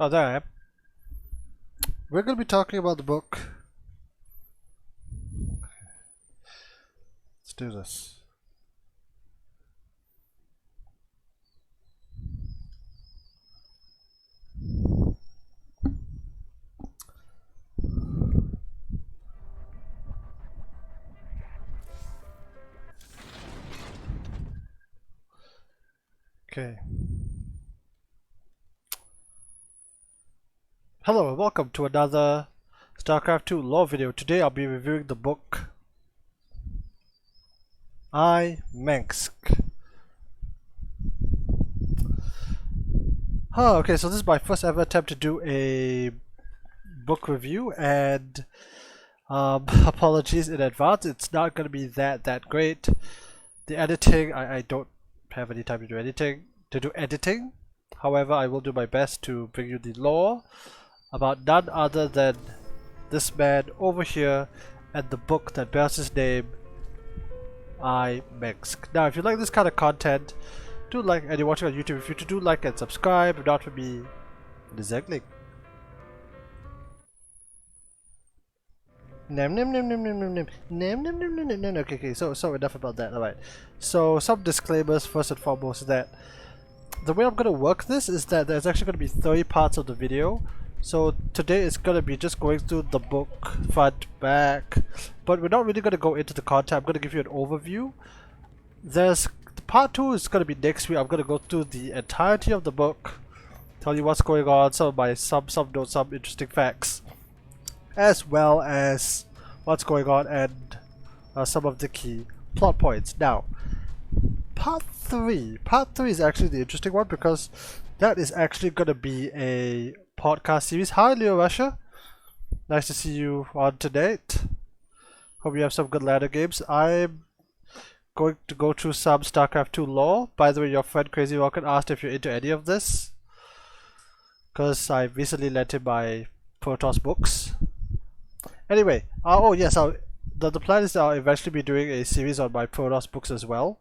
Oh, there I am. We're going to be talking about the book. Let's do this. Okay. Hello and welcome to another Starcraft 2 lore video. Today I'll be reviewing the book Mengsk. Okay, so this is my first ever attempt to do a book review, and apologies in advance. It's not going to be that great. The editing, I don't have any time to do editing. However, I will do my best to bring you the lore about none other than this man over here and the book that bears his name, Mengsk. Now, if you like this kind of content, do like, and you're watching on YouTube, if you do like and subscribe, if not for me, exactly. Okay, so enough about that. Alright. So some disclaimers first and foremost, that the way I'm gonna work this is that there's actually gonna be 30 parts of the video. So today is gonna be just going through the book front, back, but we're not really gonna go into the content. I'm gonna give you an overview. Part 2 is gonna be next week. I'm gonna go through the entirety of the book, tell you what's going on, some notes, some interesting facts, as well as what's going on and some of the key plot points. Now, part 3 is actually the interesting one, because that is actually going to be a podcast series. Hi Leo Russia, nice to see you on tonight. Hope you have some good ladder games. I'm going to go through some Starcraft 2 lore. By the way, your friend Crazy Rocket asked if you're into any of this, because I recently lent him my Protoss books. Anyway, oh yes, the plan is I'll eventually be doing a series on my Protoss books as well.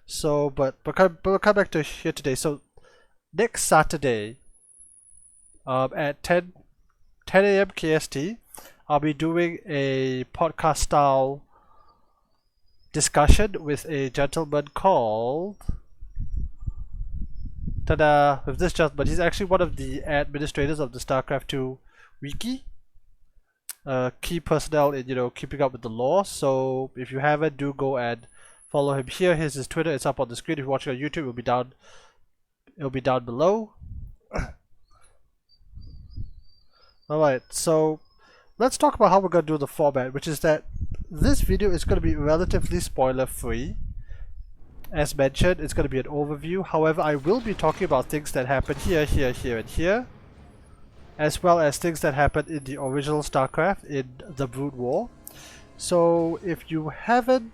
So, but we'll come back to here today. So next Saturday, at 10 AM KST, I'll be doing a podcast style discussion with a gentleman called with this gentleman. He's actually one of the administrators of the Starcraft 2 wiki. Key personnel in keeping up with the lore. So if you haven't, do go and follow him here. Here's his Twitter. It's up on the screen. If you're watching on YouTube, it'll be down below. Alright, so let's talk about how we're going to do the format, which is that this video is going to be relatively spoiler free. As mentioned, it's going to be an overview. However, I will be talking about things that happen here, and here, as well as things that happened in the original Starcraft in the Brood War. So if you haven't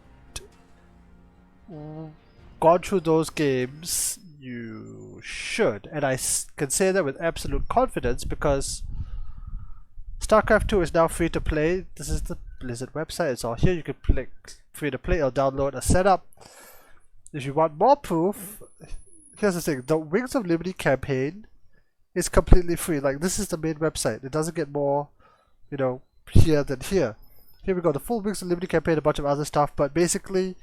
gone through those games, you should, and I can say that with absolute confidence, because Starcraft 2 is now free to play. This is the Blizzard website. It's all here. You can click free to play or download a setup. If you want more proof, here's the thing: the Wings of Liberty campaign is completely free. Like, this is the main website. It doesn't get more, here than here. Here we go, the full Wings of Liberty campaign, a bunch of other stuff. But basically,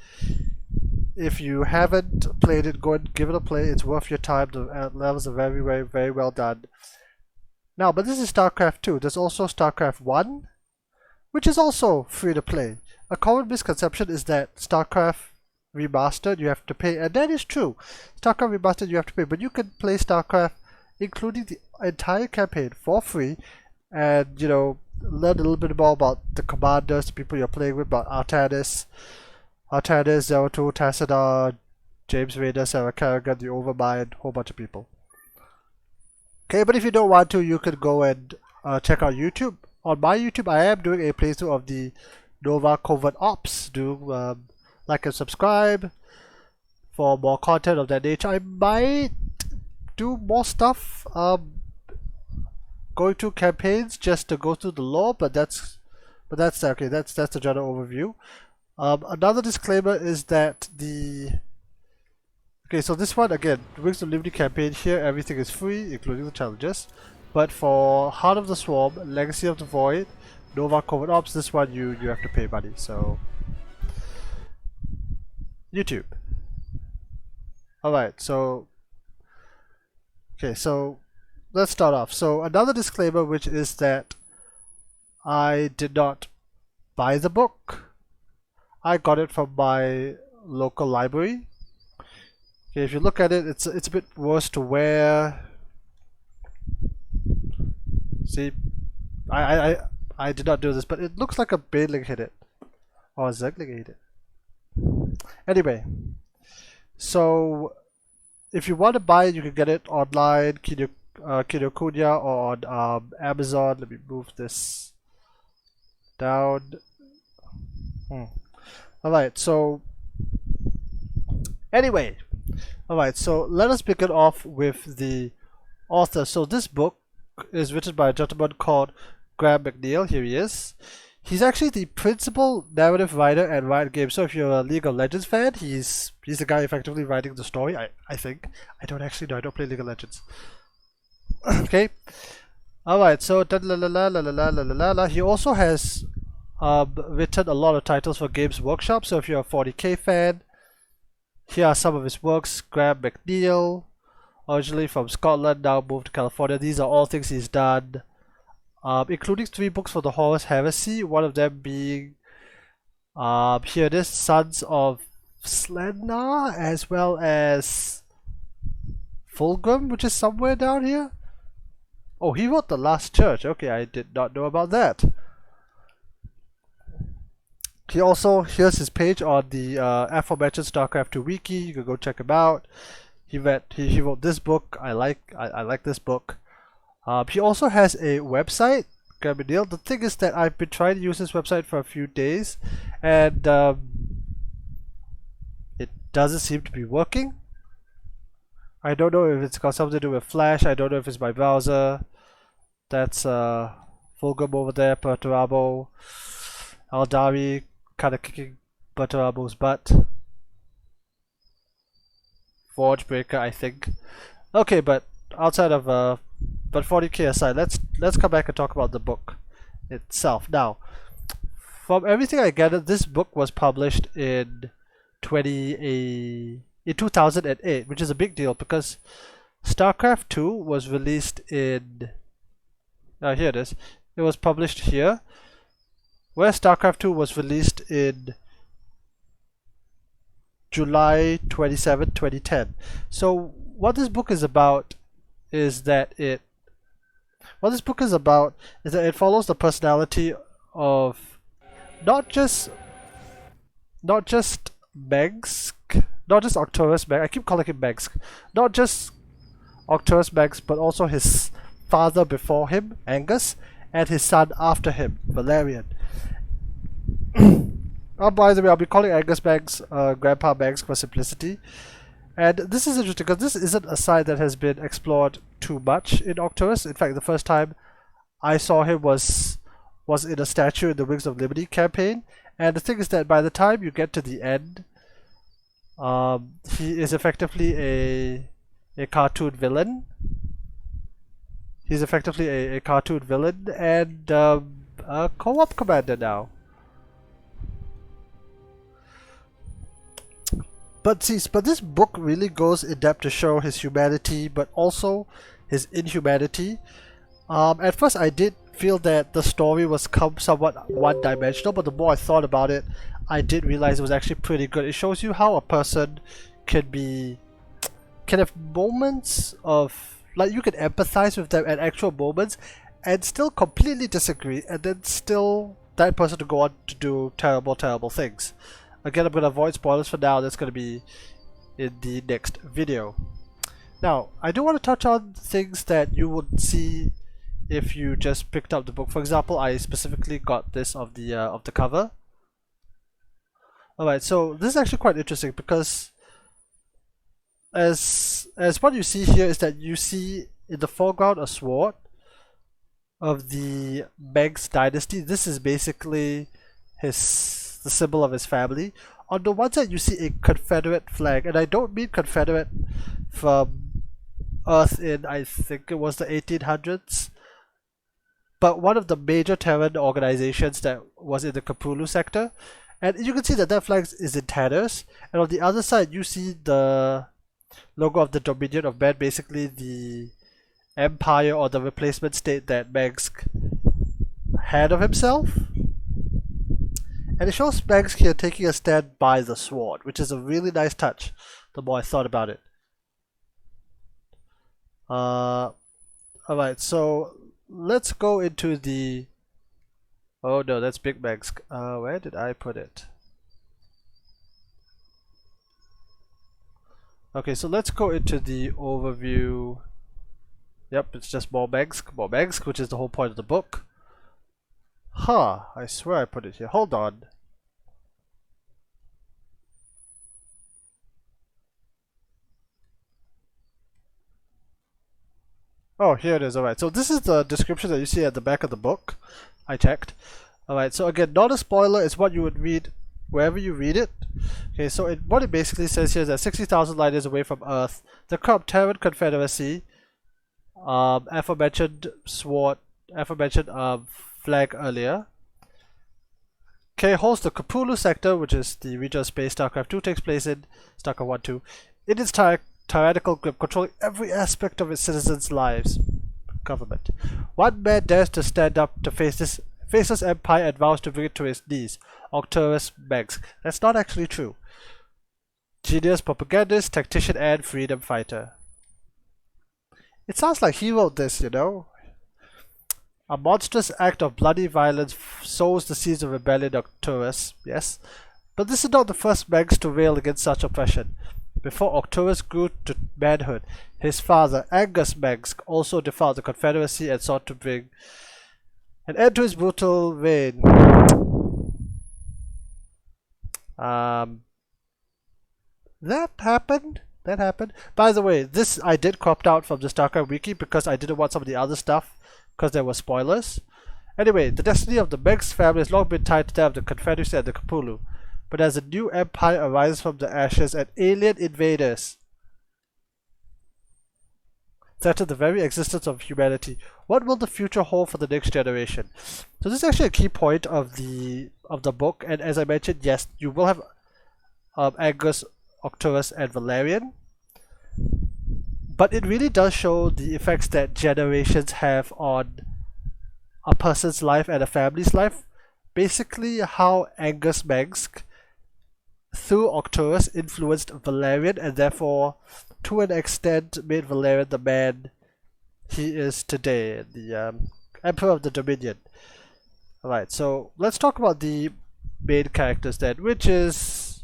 if you haven't played it, go and give it a play. It's worth your time. The levels are very well done. Now, but this is Starcraft 2. There's also Starcraft 1, which is also free to play. A common misconception is that Starcraft Remastered you have to pay, and that is true. Starcraft Remastered you have to pay, but you can play Starcraft, including the entire campaign, for free, and learn a little bit more about the commanders, the people you're playing with, about Artanis, Zeratul, Tassadar, James Raider, Sarah Kerrigan, the Overmind, whole bunch of people. Okay, but if you don't want to, you can go and check out YouTube. On my YouTube, I am doing a playthrough of the Nova Covert Ops. Do like and subscribe for more content of that nature. I might do more stuff, going through campaigns just to go through the lore, but that's okay. That's the general overview. Another disclaimer is that okay, so this one again, Wings of Liberty campaign here, everything is free, including the challenges. But for Heart of the Swarm, Legacy of the Void, Nova Covert Ops, this one you have to pay money. So YouTube. Alright, so okay, so let's start off. So another disclaimer, which is that I did not buy the book. I got it from my local library. Okay, if you look at it, it's a bit worse to wear. See, I did not do this, but it looks like a Baneling hit it, or a Zegling hit it. Anyway, so if you want to buy it, you can get it online, Kinokuniya, or on Amazon. Let me move this down. Alright, so anyway, alright, so let us begin off with the author. So this book is written by a gentleman called Graham McNeil. Here he is. He's actually the principal narrative writer at Riot Games. So if you're a League of Legends fan, he's the guy effectively writing the story, I think. I don't actually know, I don't play League of Legends. Okay. Alright, so he also has written a lot of titles for Games Workshop. So if you're a 40k fan, here are some of his works. Graham McNeil, originally from Scotland, now moved to California. These are all things he's done, including 3 books for the Horus Heresy, one of them being here it is, Sons of Slender, as well as Fulgrim, which is somewhere down here. Oh, he wrote The Last Church. Okay, I did not know about that. He also, here's his page on the aforementioned Starcraft 2 wiki. You can go check him out. He wrote this book. I like this book. He also has a website, Graham McNeil. The thing is that I've been trying to use this website for a few days, and it doesn't seem to be working. I don't know if it's got something to do with Flash. I don't know if it's my browser. That's Fulgrim over there, Perturabo, Aldari, kind of kicking Perturabo's butt. Forgebreaker, I think. Okay, but outside of but 40k aside, let's come back and talk about the book itself. Now, from everything I gathered, this book was published in 2008, which is a big deal because Starcraft 2 was released in here it is. It was published here, where Starcraft 2 was released in July 27, 2010. So what this book is about is that it follows the personality of not just Mengsk, not just Arcturus Mengsk, I keep calling him Mengsk, not just Arcturus Mengsk, but also his father before him, Angus, and his son after him, Valerian. By the way, I'll be calling Angus Mengsk Grandpa Mengsk for simplicity. And this is interesting because this isn't a side that has been explored too much in Arcturus. In fact, the first time I saw him was in a statue in the Wings of Liberty campaign. And the thing is that by the time you get to the end, he is effectively a cartoon villain. He's effectively a cartoon villain and a co-op commander now. But this book really goes in depth to show his humanity, but also his inhumanity. At first, I did feel that the story was somewhat one-dimensional, but the more I thought about it, I did realize it was actually pretty good. It shows you how a person can have moments of, like, you can empathize with them at actual moments, and still completely disagree, and then still that person to go on to do terrible, terrible things. Again, I'm going to avoid spoilers for now. That's going to be in the next video. Now, I do want to touch on things that you would see if you just picked up the book. For example, I specifically got this of the cover. Alright, so this is actually quite interesting because as what you see here is that you see in the foreground a sword of the Mengsk dynasty. This is basically the symbol of his family. On the one side you see a Confederate flag, and I don't mean Confederate from Earth in, I think it was the 1800s. But one of the major Terran organizations that was in the Kapulu sector. And you can see that flag is in tatters. And on the other side, you see the logo of the Dominion of Man, basically the empire or the replacement state that Mengsk had of himself. And it shows Mengsk here taking a stand by the sword, which is a really nice touch, the more I thought about it. Alright, so let's go into the... Oh no, that's Big Mengsk. Where did I put it? Okay, so let's go into the overview. Yep, it's just more Mengsk, which is the whole point of the book. Huh, I swear I put it here. Hold on. Oh, here it is. Alright, so this is the description that you see at the back of the book. I checked. Alright, so again, not a spoiler, it's what you would read wherever you read it. Okay, so what it basically says here is that 60,000 light years away from Earth, the corrupt Terran Confederacy, aforementioned sword, aforementioned flag earlier, okay, holds the Kapulu sector, which is the region of space Starcraft 2 takes place in, Starcraft 1 2, in its tyrannical grip, controlling every aspect of its citizens' lives. Government. One man dares to stand up to face this faceless empire and vows to bring it to his knees. Octorus Mengsk. That's not actually true. Genius, propagandist, tactician, and freedom fighter. It sounds like he wrote this, you know. A monstrous act of bloody violence sows the seeds of rebellion, Octorus. Yes. But this is not the first Mengsk to rail against such oppression. Before Octorus grew to manhood, his father, Angus Mengsk, also defied the Confederacy and sought to bring an end to his brutal reign. That happened. By the way, this I did cropped out from the StarCraft wiki because I didn't want some of the other stuff because there were spoilers. Anyway, the destiny of the Mengsk family has long been tied to that of the Confederacy and the Kapulu. But as a new empire arises from the ashes and alien invaders threaten the very existence of humanity, what will the future hold for the next generation? So this is actually a key point of the book, and as I mentioned, yes, you will have Angus, Octorus, and Valerian, but it really does show the effects that generations have on a person's life and a family's life. Basically, how Angus Mengsk through Octorus influenced Valerian and therefore to an extent made Valerian the man he is today, the Emperor of the Dominion. Alright, so let's talk about the main characters then, which is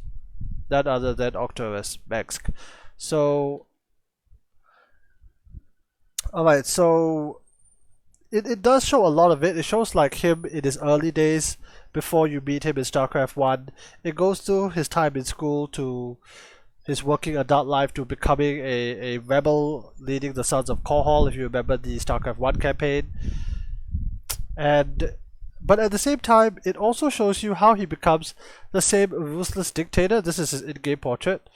none other than Octorus Mengsk. So alright, so it does show a lot of it. It shows like him in his early days before you meet him in StarCraft 1. It goes through his time in school to his working adult life to becoming a rebel leading the Sons of Korhal, if you remember the StarCraft 1 campaign. But at the same time, it also shows you how he becomes the same ruthless dictator. This is his in-game portrait.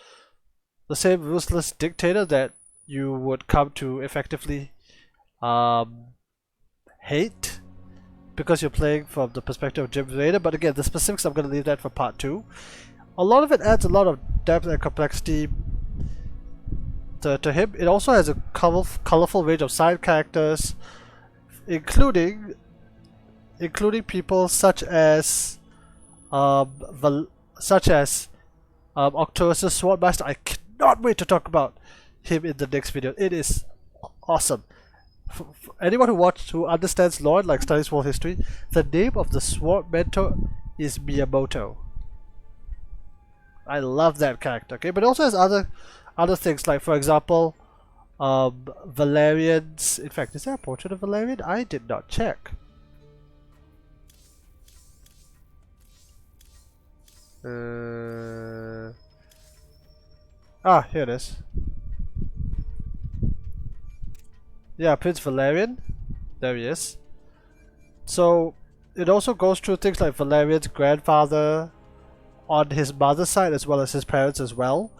The same ruthless dictator that you would come to effectively hate because you're playing from the perspective of Jim Raynor. But again, the specifics I'm going to leave that for part 2. A lot of it adds a lot of depth and complexity to him. It also has a colorful range of side characters, including people such as Octorus' Swordmaster. I cannot wait to talk about him in the next video. It is awesome. For anyone who understands lore, like studies world history, the name of the sword mentor is Miyamoto. I love that character. Okay, but it also has other things, like for example, Valerian's. In fact, is there a portrait of Valerian? I did not check. Here it is. Yeah, Prince Valerian. There he is. So it also goes through things like Valerian's grandfather on his mother's side as well as his parents as well.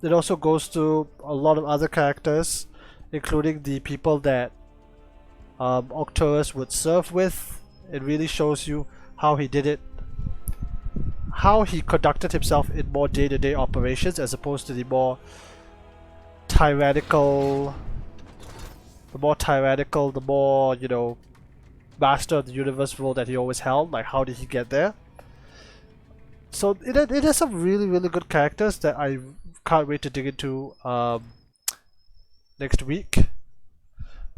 It also goes through a lot of other characters. including the people that Octorus would serve with. It really shows you how he did it, how he conducted himself in more day-to-day operations as opposed to the more tyrannical, the more, you know, master of the universe role that he always held. Like, how did he get there? So it has some really, really good characters that I can't wait to dig into next week.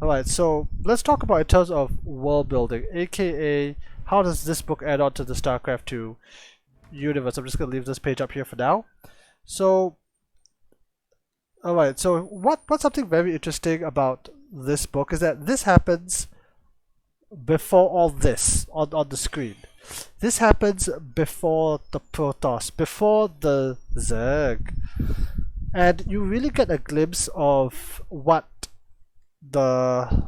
Alright, so let's talk about in terms of world building, aka how does this book add on to the Starcraft 2 universe. I'm just going to leave this page up here for now. So, alright, so what's something very interesting about this book is that this happens before all this on the screen. This happens before the Protoss, before the Zerg. And you really get a glimpse of what the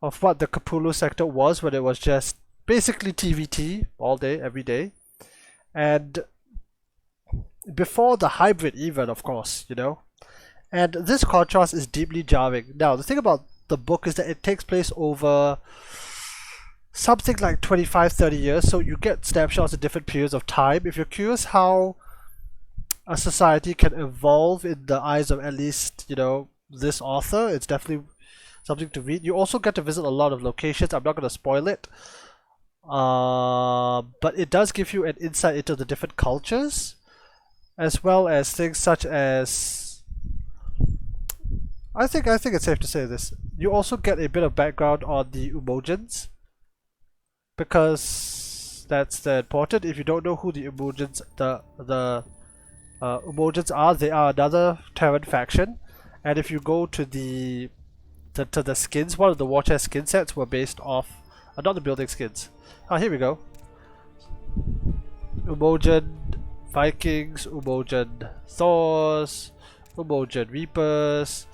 Cthulhu sector was when it was just basically TVT all day, every day. And before the hybrid even, of course, you know. And this contrast is deeply jarring. Now, the thing about the book is that it takes place over something like 25-30 years, so you get snapshots at different periods of time. If you're curious how a society can evolve in the eyes of at least, you know, this author, it's definitely something to read. You also get to visit a lot of locations. I'm not going to spoil it, but it does give you an insight into the different cultures, as well as things such as, I think it's safe to say this, you also get a bit of background on the Umojans, because that's important. If you don't know who the Umojans, the Umojans are, they are another Terran faction, and if you go to the skins, one of the war chest skin sets were based off not the building skins. Ah, here we go. Umojan Vikings, Umojan Thors, Umojan Reapers.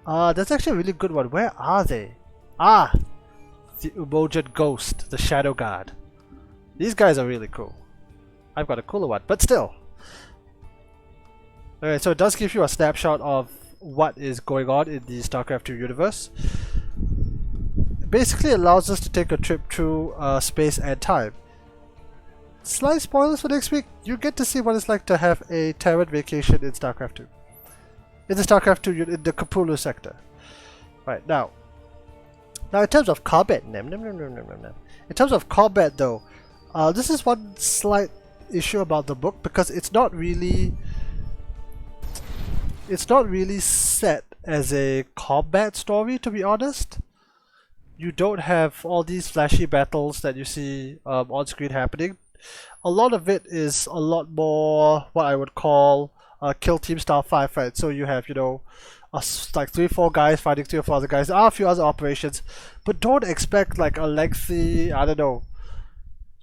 That's actually a really good one. Where are they? Ah, the Umojan Ghost, the Shadow Guard. These guys are really cool. I've got a cooler one, but still. Alright, so it does give you a snapshot of what is going on in the Starcraft 2 universe. Basically, it allows us to take a trip through space and time. Slight spoilers for next week. You get to see what it's like to have a Terran vacation in Starcraft 2. In the Starcraft 2, in the Cthulhu sector. Right, now in terms of combat, in terms of combat though, this is one slight issue about the book, because it's not really set as a combat story, to be honest. You don't have all these flashy battles that you see on screen happening. A lot of it is a lot more what I would call kill team style firefight. So you have, you know, like 3-4 guys fighting 3 or 4 other guys. There are a few other operations, but don't expect like a lengthy, I don't know,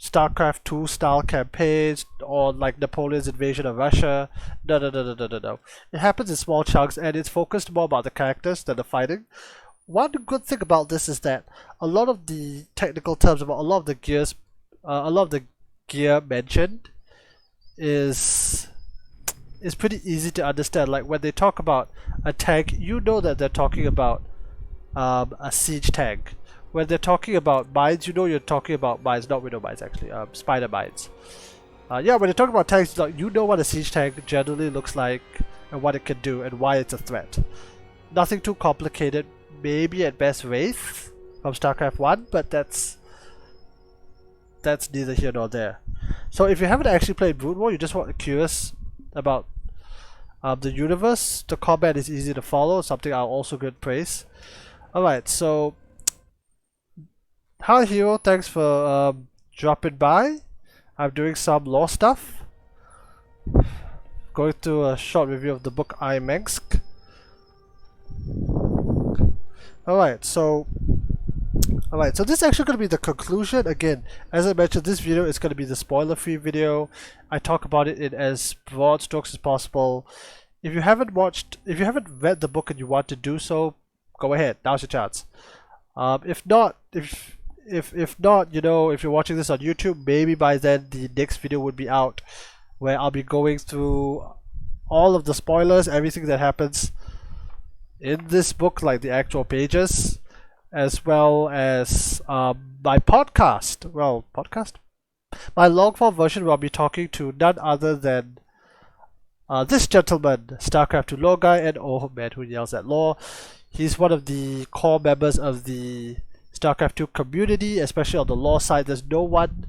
Starcraft 2 style campaigns or like Napoleon's invasion of Russia. No. It happens in small chunks, and it's focused more about the characters than the fighting. One good thing about this is that a lot of the technical terms about a lot of the gear mentioned is pretty easy to understand. Like when they talk about a tank, you know that they're talking about a siege tank. When they're talking about mines, you know you're talking about mines, not widow mines actually, spider mines. Yeah, when they're talking about tanks, you know what a siege tank generally looks like and what it can do and why it's a threat. Nothing too complicated. Maybe at best Wraith from StarCraft 1, but that's neither here nor there. So if you haven't actually played Brood War, you just want curious about the universe, the combat is easy to follow, something I'll also give praise. Alright, so hi Hero, thanks for dropping by. I'm doing some lore stuff. Going through a short review of the book Mengsk. Alright, so this is actually going to be the conclusion. Again, as I mentioned, this video is going to be the spoiler-free video. I talk about it in as broad strokes as possible. If you haven't read the book and you want to do so, go ahead. Now's your chance. If not, you know, if you're watching this on YouTube, maybe by then the next video would be out, where I'll be going through all of the spoilers, everything that happens in this book, like the actual pages, as well as my podcast. Well, podcast? My long form version where I'll be talking to none other than this gentleman, Starcraft 2 lore guy, and oh man who yells at lore. He's one of the core members of the Starcraft 2 community, especially on the lore side. There's no one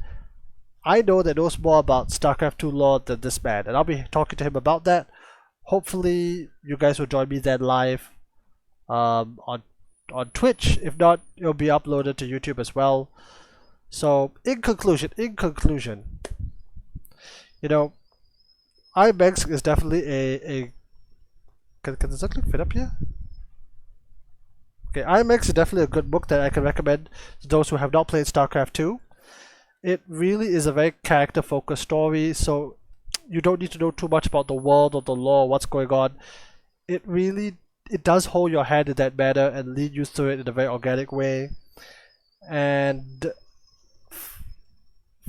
I know that knows more about Starcraft 2 lore than this man, and I'll be talking to him about that. Hopefully you guys will join me then live on Twitch. If not, it'll be uploaded to YouTube as well. So in conclusion, you know, Mengsk is definitely a can the circling fit up here? Okay, Mengsk is definitely a good book that I can recommend to those who have not played Starcraft 2. It really is a very character-focused story, so you don't need to know too much about the world or the lore, what's going on. It does hold your hand in that manner and lead you through it in a very organic way. And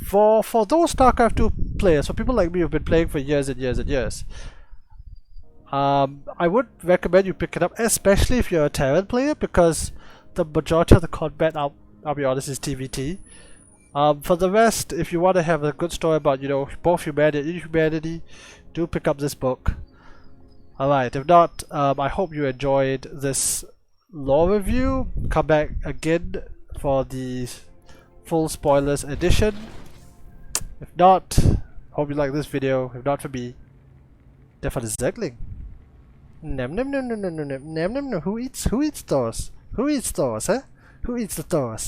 for those StarCraft 2 players, for people like me who've been playing for years and years and years, I would recommend you pick it up, especially if you're a Terran player, because the majority of the combat, I'll be honest, is TVT. For the rest, if you want to have a good story about, you know, both humanity and inhumanity, do pick up this book. Alright, if not, I hope you enjoyed this lore review. Come back again for the full spoilers edition. If not, hope you like this video. If not for me, then for the Zergling. Nom nom nom nom nom nom nom nom nom. Who eats those? Who eats those, huh? Who eats the those?